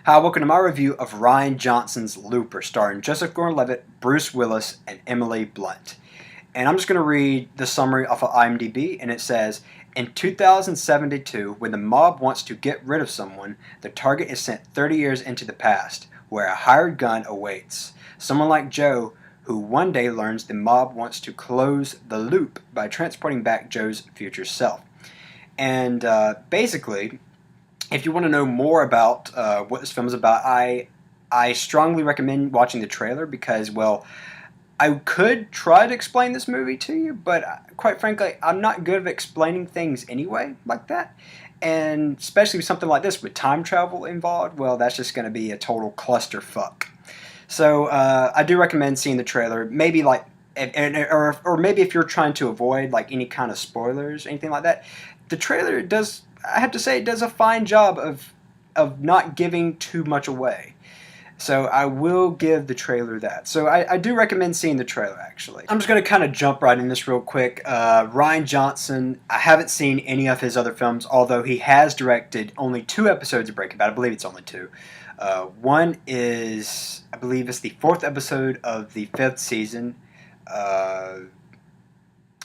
Hi, welcome to my review of Rian Johnson's Looper, starring Joseph Gordon-Levitt, Bruce Willis, and Emily Blunt. And I'm just going to read the summary off of IMDb, and it says, in 2072, when the mob wants to get rid of someone, the target is sent 30 years into the past, where a hired gun awaits. Someone like Joe, who one day learns the mob wants to close the loop by transporting back Joe's future self. And basically, if you want to know more about what this film is about, I strongly recommend watching the trailer because, well, I could try to explain this movie to you, but quite frankly, I'm not good at explaining things anyway like that. And especially with something like this with time travel involved, well, that's just going to be a total clusterfuck. So I do recommend seeing the trailer. Maybe like, or maybe if you're trying to avoid like any kind of spoilers, anything like that, the trailer does. I have to say, it does a fine job of not giving too much away. So I will give the trailer that. So I do recommend seeing the trailer, actually. I'm just going to kind of jump right in this real quick. Rian Johnson, I haven't seen any of his other films, although he has directed only 2 episodes of Breaking Bad. I believe it's only 2. One is, I believe it's the 4th episode of the 5th season.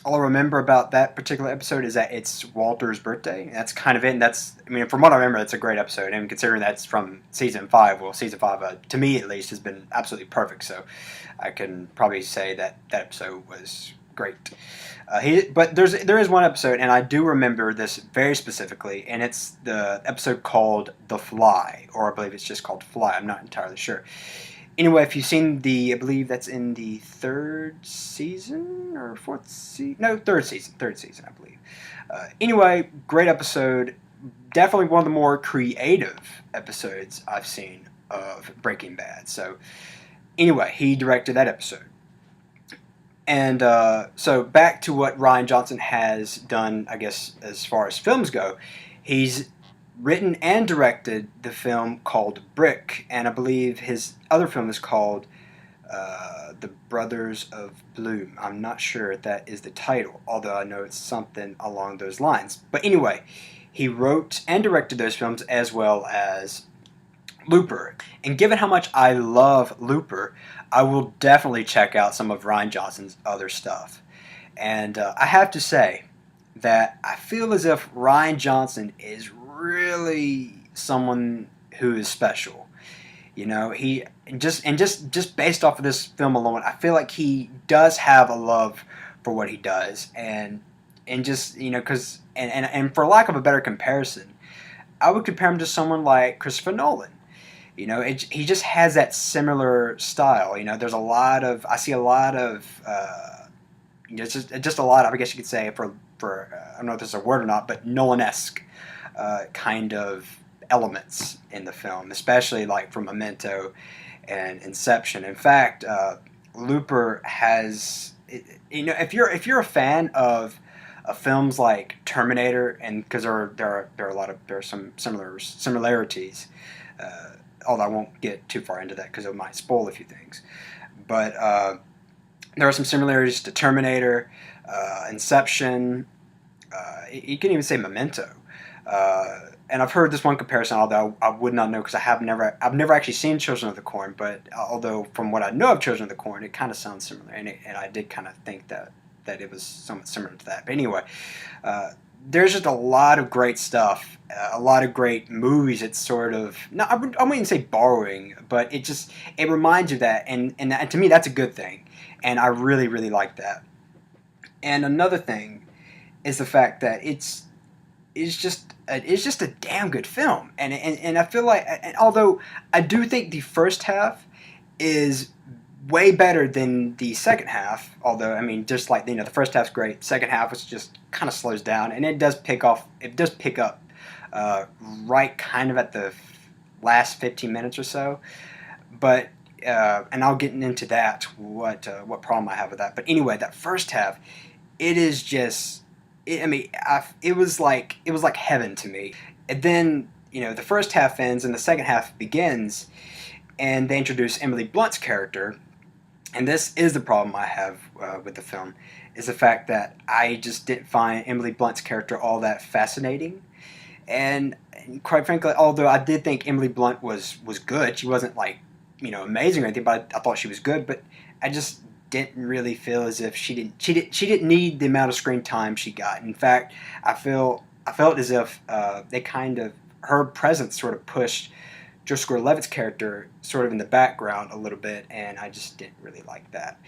All I remember about that particular episode is that it's Walter's birthday. That's kind of it. And that's, I mean, from what I remember, that's a great episode. And considering that's from season 5, well, season 5, to me at least, has been absolutely perfect. So I can probably say that that episode was great. But there is one episode, and I do remember this very specifically, and it's the episode called The Fly, or I believe it's just called Fly. I'm not entirely sure. Anyway, if you've seen I believe that's in the 3rd season or 4th season? No, 3rd season. 3rd season, I believe. Anyway, great episode. Definitely one of the more creative episodes I've seen of Breaking Bad. So, anyway, he directed that episode. And so back to what Rian Johnson has done, I guess, as far as films go. He's written and directed the film called Brick, and I believe his other film is called The Brothers of Bloom. I'm not sure if that is the title, although I know it's something along those lines. But anyway, he wrote and directed those films as well as Looper. And given how much I love Looper, I will definitely check out some of Rian Johnson's other stuff. And I have to say that I feel as if Rian Johnson is really someone who is special. You know, he just based off of this film alone, I feel like he does have a love for what he does, and just, you know, because and for lack of a better comparison, I would compare him to someone like Christopher Nolan. You know, he just has that similar style. You know, there's a lot of, I see a lot of, you know, just a lot of, I guess you could say, I don't know if this is a word or not, but Nolan-esque kind of elements in the film, especially like from Memento and Inception. In fact, Looper has, you know, if you're a fan of films like Terminator, and because there are some similarities. Although I won't get too far into that because it might spoil a few things. But there are some similarities to Terminator, Inception. You can even say Memento. And I've heard this one comparison, although I would not know because I've never actually seen Children of the Corn. But although from what I know of Children of the Corn, it kind of sounds similar, and I did kind of think that it was somewhat similar to that. But anyway, there's just a lot of great stuff, a lot of great movies. It's sort of, no, I wouldn't say borrowing, but it reminds you of that, and to me that's a good thing, and I really really like that. And another thing is the fact that it's just a damn good film, and I feel like, and although I do think the first half is way better than the second half, although I mean, just like, you know, the first half's great, second half is just kind of slows down, and it does pick up right kind of at the last 15 minutes or so. But and I'll get into that, what problem I have with that. But anyway, that first half, it is just, it was like heaven to me. And then, you know, the first half ends and the second half begins, and they introduce Emily Blunt's character. And this is the problem I have with the film, is the fact that I just didn't find Emily Blunt's character all that fascinating. And quite frankly, although I did think Emily Blunt was good, she wasn't like, amazing or anything, but I thought she was good. But I just didn't really feel as if she didn't need the amount of screen time she got. In fact, I felt as if they kind of her presence sort of pushed Jessica Levitt's character sort of in the background a little bit, and I just didn't really like that.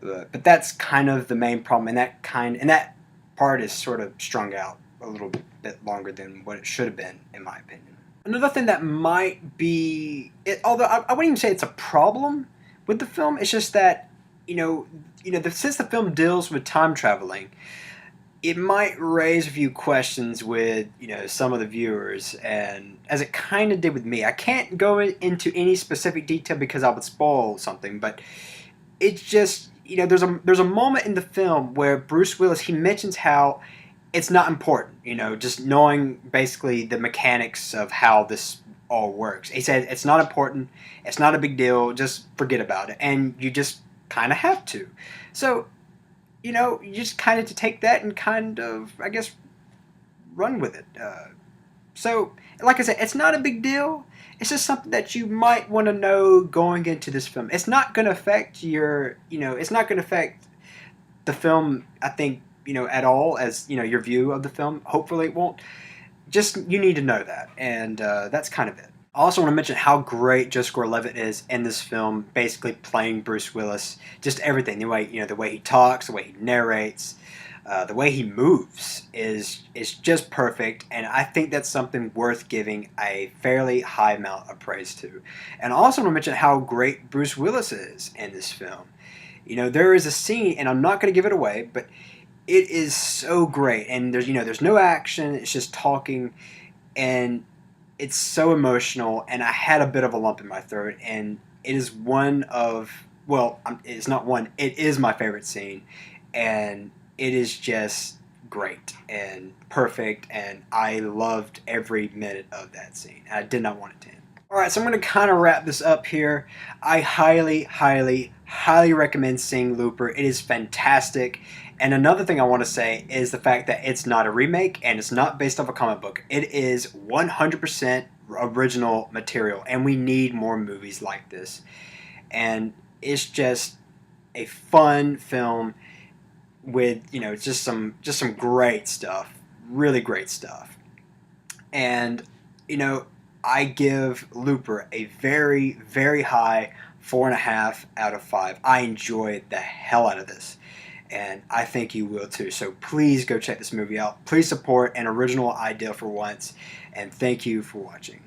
But that's kind of the main problem, and that part is sort of strung out a little bit longer than what it should have been, in my opinion. Another thing that might be, although I wouldn't even say it's a problem with the film, it's just that since the film deals with time traveling, it might raise a few questions with some of the viewers, and as it kind of did with me. I can't go into any specific detail because I would spoil something, but it's just there's a moment in the film where Bruce Willis, he mentions how it's not important, just knowing basically the mechanics of how this all works. He said it's not important, it's not a big deal, just forget about it, and you just kind of have to. So you just kind of to take that and kind of, I guess, run with it. So, like I said, it's not a big deal. It's just something that you might want to know going into this film. It's not going to affect it's not going to affect the film, I think, at all, as, your view of the film. Hopefully it won't. Just, you need to know that. And that's kind of it. I also want to mention how great Joseph Gordon-Levitt is in this film, basically playing Bruce Willis. Just everything, the way he talks, the way he narrates, the way he moves is just perfect, and I think that's something worth giving a fairly high amount of praise to. And I also want to mention how great Bruce Willis is in this film. There is a scene, and I'm not going to give it away, but it is so great, and there's no action, it's just talking, and it's so emotional, and I had a bit of a lump in my throat, and it is it's not one, it is my favorite scene, and it is just great and perfect, and I loved every minute of that scene. I did not want it to end. Alright, so I'm going to kind of wrap this up here. I highly, highly, highly recommend seeing Looper. It is fantastic. And another thing I want to say is the fact that it's not a remake and it's not based off a comic book. It is 100% original material, and we need more movies like this. And it's just a fun film with just some great stuff, really great stuff. And I give Looper a very, very high 4.5 out of 5. I enjoyed the hell out of this, and I think you will too. So please go check this movie out. Please support an original idea for once, and thank you for watching.